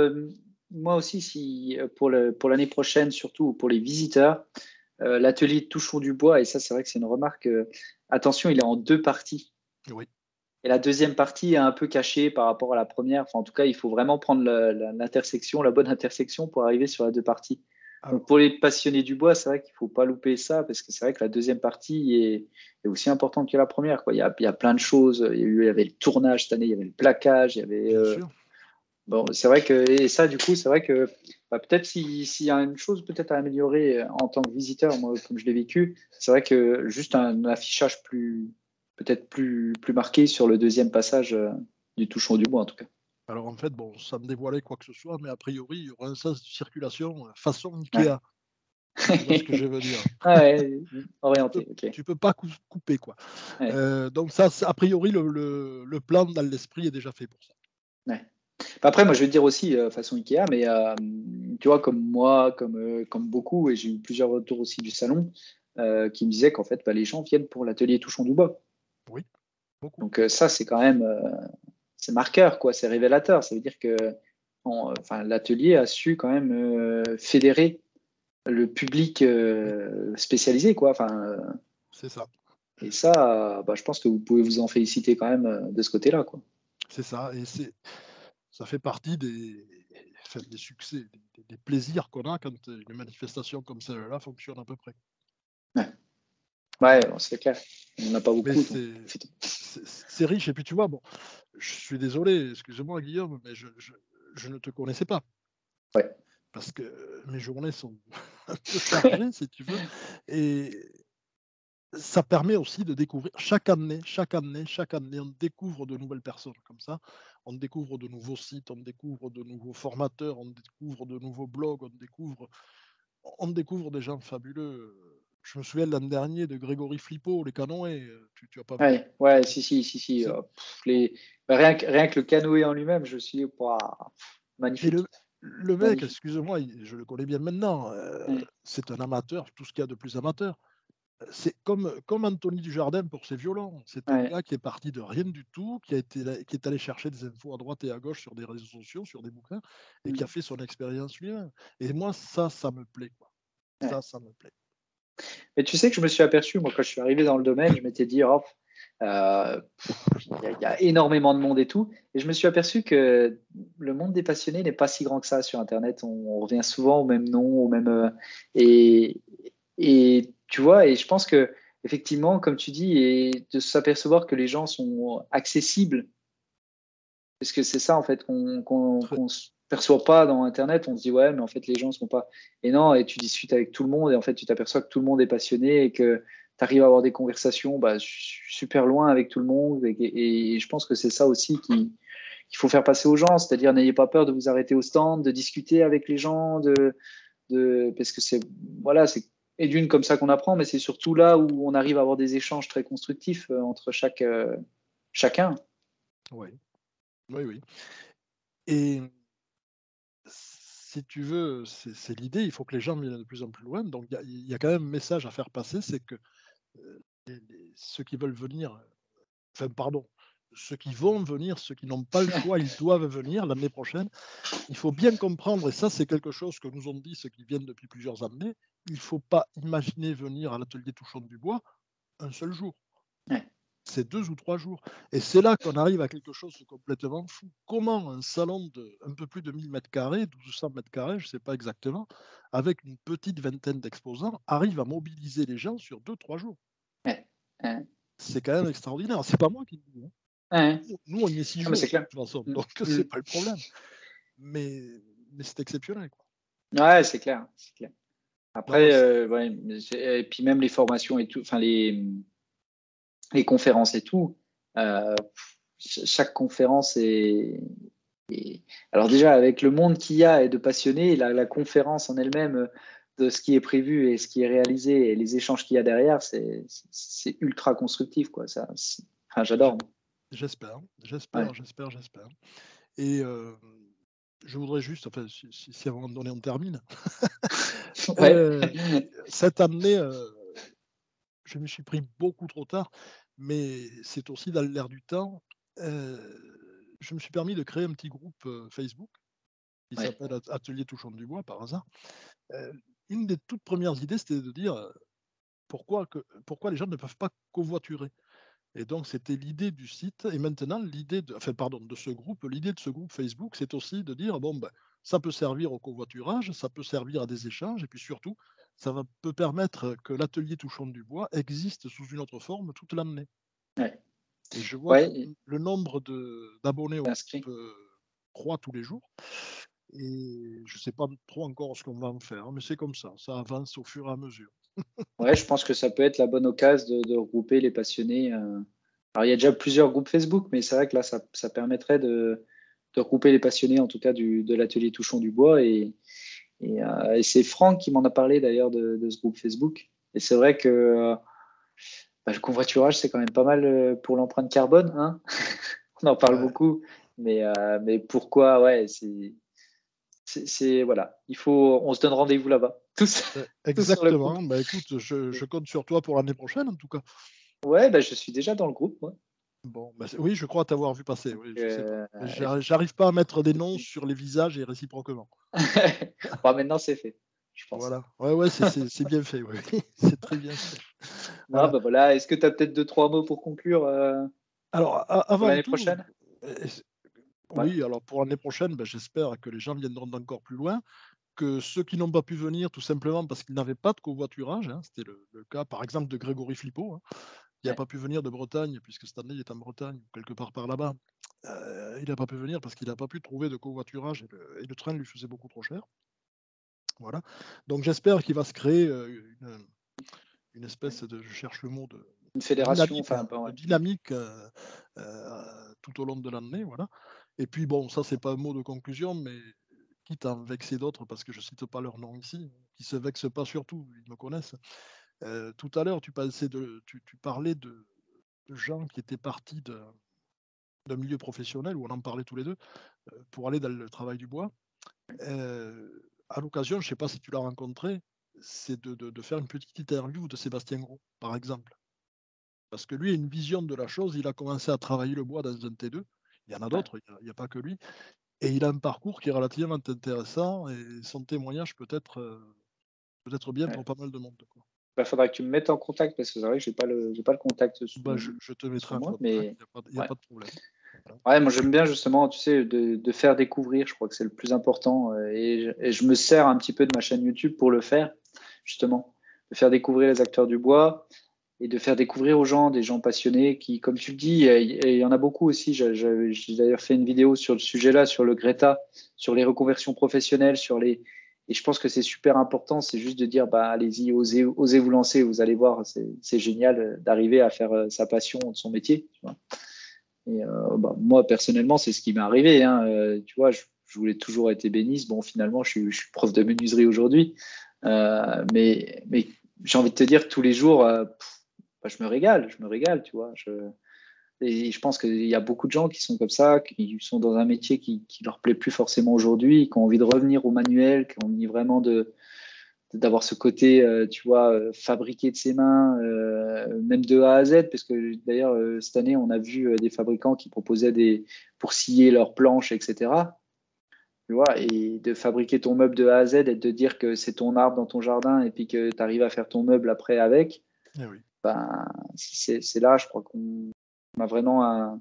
C: moi aussi, si, pour l'année prochaine, surtout pour les visiteurs, l'atelier Touchons du bois et ça, c'est vrai que c'est une remarque, attention, il est en 2 parties
B: Oui,
C: et la deuxième partie est un peu cachée par rapport à la première. Enfin, en tout cas, il faut vraiment prendre l'intersection, la bonne intersection pour arriver sur la 2 parties. Donc
B: alors
C: pour les passionnés du bois, c'est vrai qu'il faut pas louper ça parce que c'est vrai que la deuxième partie est aussi importante que la première, quoi. Il y a plein de choses, il y avait le tournage cette année, il y avait le plaquage, il y avait,
B: bien sûr.
C: bon, c'est vrai que et ça, du coup, c'est vrai que, bah, peut-être s'il y a une chose peut-être à améliorer, en tant que visiteur, moi, comme je l'ai vécu, c'est vrai que juste un affichage peut-être plus marqué sur le deuxième passage, du Touchons du bois, en tout cas.
B: Alors en fait, bon, sans me dévoiler quoi que ce soit, mais a priori, il y aura un sens de circulation, façon
C: Ouais.
B: IKEA, si tu vois ce que je veux dire.
C: Ouais,
B: Tu peux
C: orienté, OK.
B: tu peux pas couper, quoi.
C: Ouais,
B: Donc ça, c'est a priori, le plan dans l'esprit est déjà fait pour ça.
C: ouais. Après, moi, je vais te dire aussi, façon Ikea, mais tu vois, comme moi, comme beaucoup, et j'ai eu plusieurs retours aussi du salon, qui me disaient qu'en fait, bah, les gens viennent pour l'atelier Touchons du Bois.
B: Oui, beaucoup.
C: Donc ça, c'est quand même, c'est marqueur, quoi, c'est révélateur. Ça veut dire que enfin, l'atelier a su quand même fédérer le public spécialisé, quoi. Enfin,
B: C'est ça.
C: et ça, bah, je pense que vous pouvez vous en féliciter quand même de ce côté-là, quoi.
B: C'est ça. Et ça fait partie enfin, des succès, des plaisirs qu'on a quand une manifestation comme celle-là fonctionne à peu près.
C: Ouais, ouais, bon, c'est clair. On n'en a pas
B: Mais
C: beaucoup. Donc,
B: c'est riche. Et puis tu vois, bon, je suis désolé, excusez-moi Guillaume, mais je ne te connaissais pas.
C: ouais.
B: Parce que mes journées sont un peu chargées, si tu veux. Et ça permet aussi de découvrir chaque année, on découvre de nouvelles personnes comme ça. On découvre de nouveaux sites, on découvre de nouveaux formateurs, on découvre de nouveaux blogs, on découvre des gens fabuleux. Je me souviens l'an dernier de Grégory Flippo, les canoës. Tu as pas vu?
C: Ouais, ouais, si.
B: C'est-
C: Bah, rien que le canoë en lui-même, je suis ouah,
B: Et
C: magnifique.
B: le mec,
C: Magnifique.
B: excuse-moi, je le connais bien maintenant.
C: Ouais,
B: C'est un amateur, tout ce qu'il y a de plus amateur. C'est comme Anthony Dujardin pour ses violons. C'est un
C: ouais,
B: gars qui est parti de rien du tout, qui est allé chercher des infos à droite et à gauche sur des réseaux sociaux, sur des bouquins, et qui a
C: mm,
B: fait son expérience lui-même. Et moi, ça me plaît, quoi.
C: ouais.
B: Ça me plaît.
C: Mais tu sais que je me suis aperçu, moi, quand je suis arrivé dans le domaine, je m'étais dit, oh, il y a énormément de monde et tout. Et je me suis aperçu que le monde des passionnés n'est pas si grand que ça sur Internet. On revient souvent au même nom, et, et tu vois, et je pense que effectivement, comme tu dis, et de s'apercevoir que les gens sont accessibles, parce que c'est ça en fait
B: Très-
C: qu'on se perçoit pas dans Internet. On se dit ouais, mais en fait les gens sont pas. Et non, et tu discutes avec tout le monde et en fait tu t'aperçois que tout le monde est passionné et que tu arrives à avoir des conversations bah, super loin avec tout le monde. Et je pense que c'est ça aussi qu'il faut faire passer aux gens, c'est-à-dire n'ayez pas peur de vous arrêter au stand, de discuter avec les gens, parce que c'est voilà, c'est et d'une comme ça qu'on apprend, mais c'est surtout là où on arrive à avoir des échanges très constructifs entre chacun.
B: Oui, oui, oui. Et si tu veux, c'est l'idée, il faut que les gens viennent de plus en plus loin. Donc il y a quand même un message à faire passer, c'est que ceux qui veulent venir, enfin pardon, ceux qui vont venir, ceux qui n'ont pas le choix, ils doivent venir l'année prochaine. Il faut bien comprendre, et ça c'est quelque chose que nous ont dit ceux qui viennent depuis plusieurs années, il ne faut pas imaginer venir à l'atelier Touchon du Bois un seul jour.
C: Ouais.
B: C'est 2 ou 3 jours. Et c'est là qu'on arrive à quelque chose de complètement fou. Comment un salon de un peu plus de 1000 mètres carrés, 1200 mètres carrés, je ne sais pas exactement, avec une petite vingtaine d'exposants, arrive à mobiliser les gens sur 2-3 jours.
C: Ouais. Ouais.
B: C'est quand même extraordinaire. C'est pas moi qui le dis, hein.
C: Ouais.
B: Nous, on y est 6
C: Non, mais c'est
B: jours, de
C: clair.
B: toute façon,
C: Mm.
B: donc
C: Mm.
B: c'est pas le problème. Mais, mais c'est exceptionnel, quoi.
C: Ouais, c'est clair, c'est clair.
B: Non, non,
C: Après, ouais, et puis même les formations et tout, enfin les conférences et tout, chaque conférence alors déjà avec le monde qu'il y a et de passionnés, la conférence en elle-même de ce qui est prévu et ce qui est réalisé et les échanges qu'il y a derrière, c'est ultra constructif, quoi. Enfin,
B: j'-
C: j'adore.
B: j'espère,
C: Ouais.
B: j'espère. Et je voudrais juste, enfin, si à un moment donné on termine,
C: Ouais.
B: euh, cette année, je me suis pris beaucoup trop tard, mais c'est aussi dans l'air du temps. Je me suis permis de créer un petit groupe Facebook qui
C: Ouais.
B: s'appelle Atelier Touchant du Bois par hasard. Euh, une des toutes premières idées, c'était de dire pourquoi les gens ne peuvent pas covoiturer. Et donc, c'était l'idée du site. Et maintenant, de ce groupe, l'idée de ce groupe Facebook, c'est aussi de dire, bon, ben, ça peut servir au covoiturage, ça peut servir à des échanges, et puis surtout, peut permettre que l'atelier Touchant du Bois existe sous une autre forme toute l'année.
C: Ouais.
B: Et je vois que
C: Ouais.
B: le nombre d'abonnés au
C: Inscrit.
B: groupe croît tous les jours. Et je ne sais pas trop encore ce qu'on va en faire, mais c'est comme ça avance au fur et à mesure.
C: Ouais, je pense que ça peut être la bonne occasion de regrouper les passionnés. Alors, il y a déjà plusieurs groupes Facebook, mais c'est vrai que là, ça permettrait de regrouper les passionnés, en tout cas de l'atelier Touchons du Bois. Et c'est Franck qui m'en a parlé d'ailleurs de ce groupe Facebook. Et c'est vrai que bah, le covoiturage, c'est quand même pas mal pour l'empreinte carbone, hein. On en parle
B: Ouais,
C: beaucoup. Mais pourquoi, ouais, voilà. On se donne rendez-vous là-bas. Tous, tous sur le groupe.
B: Exactement. Bah, écoute, je compte sur toi pour l'année prochaine, en tout cas.
C: Ouais, bah, je suis déjà dans le groupe, moi.
B: Bon, bah, oui, je crois t'avoir vu passer. Oui, je sais pas.
C: Euh,
B: Mais j'arrive pas à mettre des noms sur les visages et réciproquement.
C: Bon, maintenant, c'est fait, je pense.
B: Voilà. Ouais, c'est bien fait. Oui. C'est très bien fait.
C: Non,
B: Voilà.
C: bah voilà. Est-ce que tu as peut-être 2-3 mots pour conclure
B: Alors,
C: pour
B: avant
C: l'année
B: tout,
C: prochaine? Ouais.
B: oui, alors pour l'année prochaine, ben, j'espère que les gens viendront d'encore plus loin, que ceux qui n'ont pas pu venir tout simplement parce qu'ils n'avaient pas de covoiturage, hein, c'était le cas par exemple de Grégory Flippo, hein, qui n'a
C: Ouais.
B: pas pu venir de Bretagne, puisque cette année il est en Bretagne, quelque part par là-bas. Il n'a pas pu venir parce qu'il n'a pas pu trouver de covoiturage et le train lui faisait beaucoup trop cher. Voilà. Donc j'espère qu'il va se créer une espèce de, je cherche le mot,
C: Une fédération, enfin,
B: de
C: ouais.
B: dynamique tout au long de l'année. Voilà. Et puis bon, ça c'est pas un mot de conclusion, mais quitte à en vexer d'autres, parce que je cite pas leur nom ici, qui se vexent pas surtout, ils me connaissent. Tout à l'heure, tu parlais de gens qui étaient partis d'un milieu professionnel, où on en parlait tous les deux, pour aller dans le travail du bois. À l'occasion, je ne sais pas si tu l'as rencontré, c'est de faire une petite interview de Sébastien Gros, par exemple. Parce que lui a une vision de la chose, il a commencé à travailler le bois dans un T2, il y en a
C: Ouais.
B: d'autres, il n'y a pas que lui, et il a un parcours qui est relativement intéressant, et son témoignage peut être bien
C: Ouais.
B: pour pas mal de monde. Quoi.
C: Bah, faudra que tu me mettes en contact parce que c'est vrai que j'ai pas le contact
B: Bah, je te mettrai
C: sur
B: en
C: moi,
B: contact,
C: mais
B: il n'y a
C: ouais.
B: pas de problème. Voilà.
C: Ouais, moi j'aime bien justement, tu sais, de faire découvrir. Je crois que c'est le plus important et je me sers un petit peu de ma chaîne YouTube pour le faire, justement, de faire découvrir les acteurs du bois et de faire découvrir aux gens des gens passionnés qui, comme tu le dis, et il y en a beaucoup aussi. J'ai d'ailleurs fait une vidéo sur le sujet-là, sur le Greta, sur les reconversions professionnelles, et je pense que c'est super important. C'est juste de dire, bah, allez-y, osez vous lancer. Vous allez voir, c'est génial d'arriver à faire sa passion de son métier. Tu vois. Et bah, moi, personnellement, c'est ce qui m'est arrivé. Hein. Tu vois, je voulais toujours être ébéniste. Bon, finalement, je suis prof de menuiserie aujourd'hui. Mais j'ai envie de te dire, tous les jours, bah, je me régale, tu vois. Et je pense qu'il y a beaucoup de gens qui sont comme ça, qui sont dans un métier qui leur plaît plus forcément aujourd'hui, qui ont envie de revenir au manuel, qui ont envie vraiment d'avoir ce côté, tu vois, fabriqué de ses mains, même de A à Z, parce que d'ailleurs, cette année, on a vu des fabricants qui proposaient pour scier leurs planches, etc. Tu vois, et de fabriquer ton meuble de A à Z et de te dire que c'est ton arbre dans ton jardin et puis que tu arrives à faire ton meuble après avec,
B: Eh oui,
C: ben, c'est là, je crois qu'on a vraiment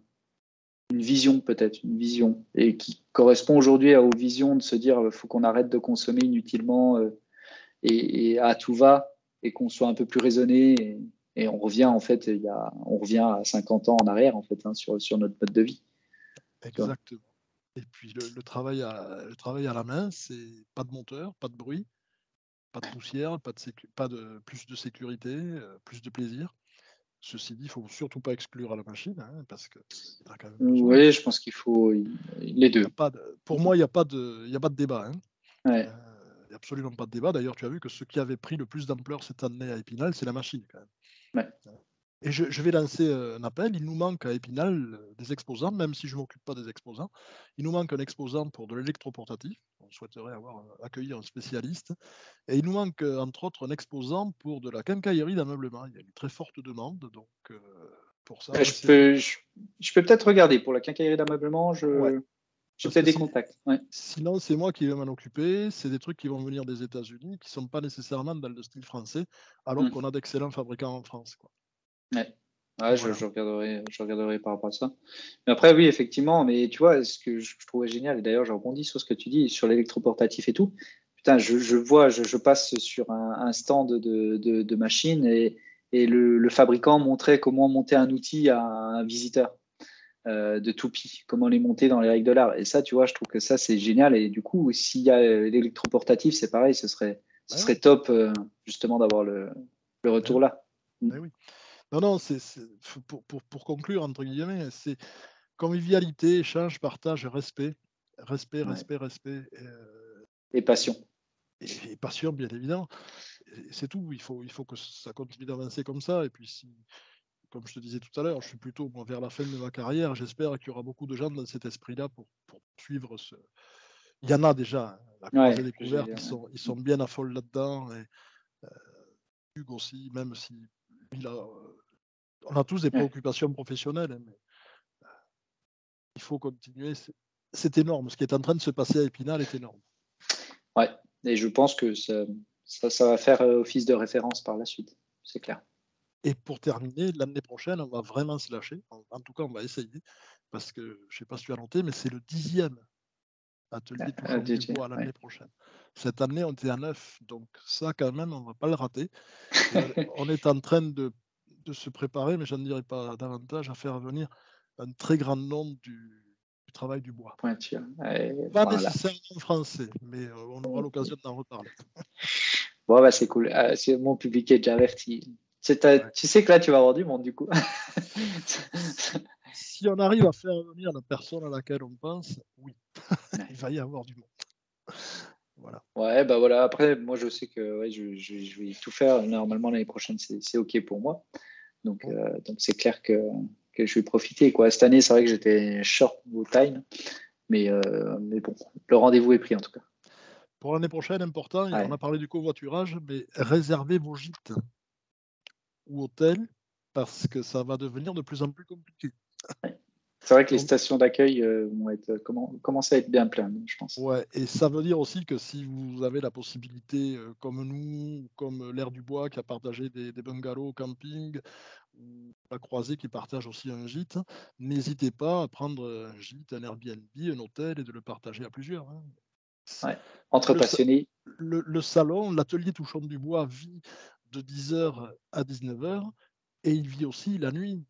C: une vision, peut-être, une vision, et qui correspond aujourd'hui aux visions de se dire il faut qu'on arrête de consommer inutilement et à tout va et qu'on soit un peu plus raisonné et on revient en fait on revient à 50 ans en arrière en fait hein, sur notre mode de vie, tu vois.
B: exactement. Et puis le travail à la main, c'est pas de moteur, pas de bruit, pas de poussière, pas de plus de sécurité, plus de plaisir. Ceci dit, il ne faut surtout pas exclure à la machine, hein, parce qu'il y en a quand même besoin.
C: Oui, je pense qu'il faut les
B: Il y a
C: deux.
B: pas pour moi, il y a pas de débat. Hein.
C: Ouais,
B: Il n'y a absolument pas de débat. D'ailleurs, tu as vu que ce qui avait pris le plus d'ampleur cette année à Épinal, c'est la machine quand même.
C: ouais.
B: Et je vais lancer un appel. Il nous manque à Épinal des exposants, même si je ne m'occupe pas des exposants. Il nous manque un exposant pour de l'électroportatif. On souhaiterait accueillir un spécialiste. Et il nous manque, entre autres, un exposant pour de la quincaillerie d'ameublement. Il y a une très forte demande. Donc, pour ça,
C: Je
B: c'est
C: peux, je, je peux peut-être regarder pour la quincaillerie d'ameublement.
B: ouais,
C: J'ai
B: parce que
C: peut-être des contacts. Ouais.
B: sinon, c'est moi qui vais m'en occuper. C'est des trucs qui vont venir des États-Unis, qui ne sont pas nécessairement dans le style français, alors qu'on
C: Mm.
B: a d'excellents fabricants en France. Quoi.
C: Ouais. Ouais,
B: Voilà.
C: je regarderai par rapport à ça. Mais après, oui, effectivement, mais tu vois, ce que je trouvais génial, et d'ailleurs, je rebondis sur ce que tu dis, sur l'électroportatif et tout. Putain, je passe sur un stand de machines et le fabricant montrait comment monter un outil à un visiteur de toupie, comment les monter dans les règles de l'art. Et ça, tu vois, je trouve que ça, c'est génial. Et du coup, s'il y a l'électroportatif, c'est pareil, ce
B: Ben
C: serait
B: oui,
C: top, justement, d'avoir le
B: ben
C: retour
B: oui,
C: là. Mm.
B: ben oui. Non, non, pour conclure, entre guillemets, c'est convivialité, échange, partage, respect. Respect,
C: Ouais.
B: respect, respect.
C: Et passion.
B: Et passion, bien évidemment. Et c'est tout. Il faut que ça continue d'avancer comme ça. Et puis, comme je te disais tout à l'heure, je suis plutôt vers la fin de ma carrière. J'espère qu'il y aura beaucoup de gens dans cet esprit-là pour suivre ce. Il y en a déjà, hein, la croisée des couvertes, ils sont bien à fond là-dedans. Et Hugues aussi, même si on a tous des préoccupations professionnelles, hein, mais il faut continuer. C'est énorme. Ce qui est en train de se passer à Épinal est énorme.
C: Ouais, et je pense que ça va faire office de référence par la suite, c'est clair.
B: Et pour terminer, l'année prochaine, on va vraiment se lâcher. En tout cas, on va essayer. Parce que, je ne sais pas si tu as noté, mais c'est le 10e atelier Touchons du bois l'année prochaine. Cette année, on était à 9. Donc ça, quand même, on ne va pas le rater. On est en train de se préparer, mais je ne dirais pas davantage, à faire venir un très grand nombre du travail du bois.
C: Pointure.
B: Pas nécessairement français, mais on aura l'occasion d'en reparler.
C: Bon, bah, c'est cool. Mon public est déjà averti. Tu sais que là, tu vas avoir du monde, du coup.
B: Si on arrive à faire venir la personne à laquelle on pense, oui, il va y avoir du monde. Voilà.
C: Ouais, bah voilà. Après, moi, je sais que je vais tout faire. Normalement, l'année prochaine, c'est OK pour moi. Donc c'est clair que je vais profiter, quoi. Cette année, c'est vrai que j'étais short au time. Mais bon, le rendez-vous est pris, en tout cas.
B: Pour l'année prochaine, important, on a parlé du covoiturage, mais réservez vos gîtes ou hôtels parce que ça va devenir de plus en plus compliqué.
C: C'est vrai que les stations d'accueil vont commencer à être bien pleines, je pense.
B: Ouais, et ça veut dire aussi que si vous avez la possibilité, comme nous, comme l'Air du Bois qui a partagé des bungalows camping, ou la Croisée qui partage aussi un gîte, n'hésitez pas à prendre un gîte, un Airbnb, un hôtel et de le partager à plusieurs. Hein.
C: Ouais. Entre passionnés.
B: Le salon, l'atelier Touchons du Bois vit de 10h à 19h et il vit aussi la nuit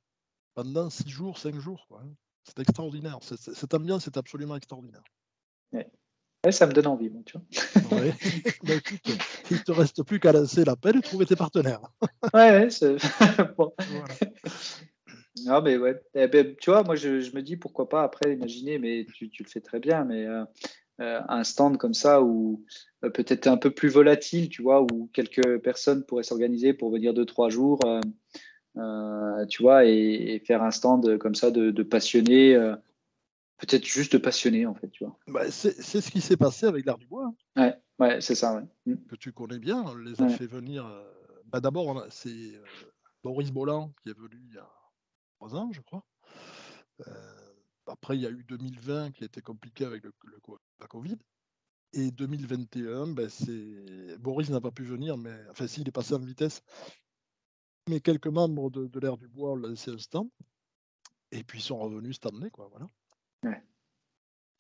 B: pendant 6 jours, 5 jours. Quoi, hein. C'est extraordinaire. Cette ambiance est absolument extraordinaire.
C: Ouais. Ouais, ça me donne envie, bon, tu vois.
B: Ouais. Bah, écoute, il ne te reste plus qu'à lancer l'appel et trouver tes partenaires.
C: Ouais, bon.
B: Voilà.
C: Non, mais ouais. Tu vois, moi, je me dis pourquoi pas après, imaginer, mais tu le fais très bien, mais un stand comme ça où peut-être un peu plus volatile, tu vois, où quelques personnes pourraient s'organiser pour venir 2-3 jours, tu vois, et faire un stand comme ça de passionnés, peut-être juste de passionnés, en fait, tu vois.
B: Bah, c'est ce qui s'est passé avec l'Art du Bois.
C: Hein. Ouais, c'est ça, ouais.
B: Que tu connais bien. On les a fait venir. Bah, d'abord, c'est Boris Bolland qui est venu il y a 3 ans, je crois. Après, il y a eu 2020 qui était compliqué avec la Covid. Et 2021, Boris n'a pas pu venir, mais enfin, s'il est passé en vitesse. Mais quelques membres de l'Air du Bois ont lancé un stand. Et puis ils sont revenus cette année, quoi. Voilà.
C: Ouais.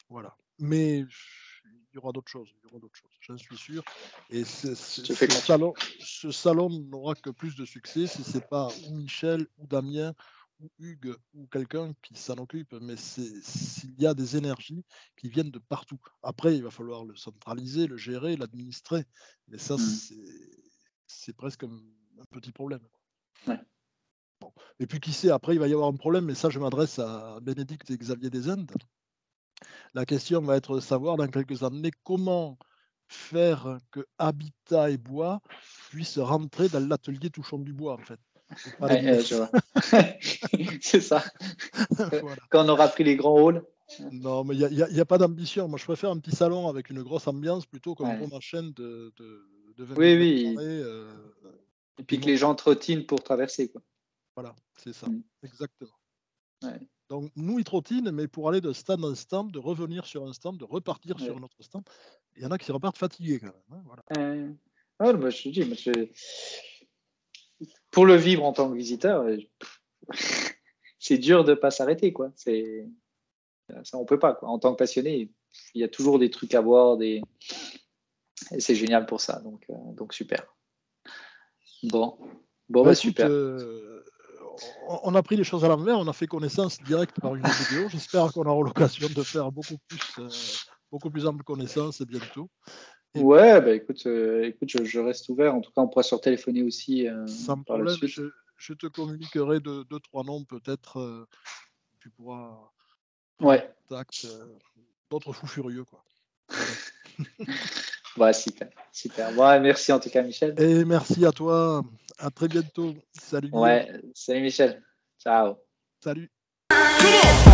B: Voilà. Mais il y aura d'autres choses. J'en suis sûr. Et ce salon n'aura que plus de succès si c'est pas ou Michel ou Damien ou Hugues ou quelqu'un qui s'en occupe, mais s'il y a des énergies qui viennent de partout. Après, il va falloir le centraliser, le gérer, l'administrer. Mais ça, c'est presque un petit problème.
C: Ouais.
B: Bon. Et puis qui sait, après, il va y avoir un problème, mais ça, je m'adresse à Bénédicte et Xavier Desindes. La question va être de savoir dans quelques années comment faire que Habitat et Bois puissent rentrer dans l'atelier Touchons du Bois, en fait.
C: Je vois. C'est ça.
B: Voilà.
C: Quand on aura pris les grands halls.
B: Non, mais il n'y a pas d'ambition. Moi, je préfère un petit salon avec une grosse ambiance plutôt qu'un gros machin de 20 000 mètres carrés.
C: Et puis que les gens trottinent pour traverser, quoi.
B: Voilà, c'est ça. Exactement.
C: Ouais.
B: Donc, nous, ils trottinent, mais pour aller de stand en stand, de revenir sur un stand, de repartir sur un autre stand, il y en a qui repartent fatigués quand même. Hein, voilà.
C: Moi, je te dis, pour le vivre en tant que visiteur, c'est dur de ne pas s'arrêter, quoi. Ça, on peut pas, quoi. En tant que passionné, il y a toujours des trucs à voir, et c'est génial pour ça. Donc super. Bon,
B: Écoute,
C: super.
B: On a pris les choses à l'envers, on a fait connaissance directe par une vidéo. J'espère qu'on aura l'occasion de faire beaucoup plus ample connaissance bientôt.
C: Ouais, écoute, je reste ouvert. En tout cas, on pourra se téléphoner aussi.
B: Sans
C: par
B: problème,
C: la suite.
B: je te communiquerai 2-3 noms peut-être. Tu pourras
C: prendre
B: contact d'autres fous furieux, quoi.
C: Voilà. Super. Ouais, merci en tout cas, Michel.
B: Et merci à toi. À très bientôt. Salut.
C: Ouais, salut Michel. Ciao.
B: Salut.
D: Come on!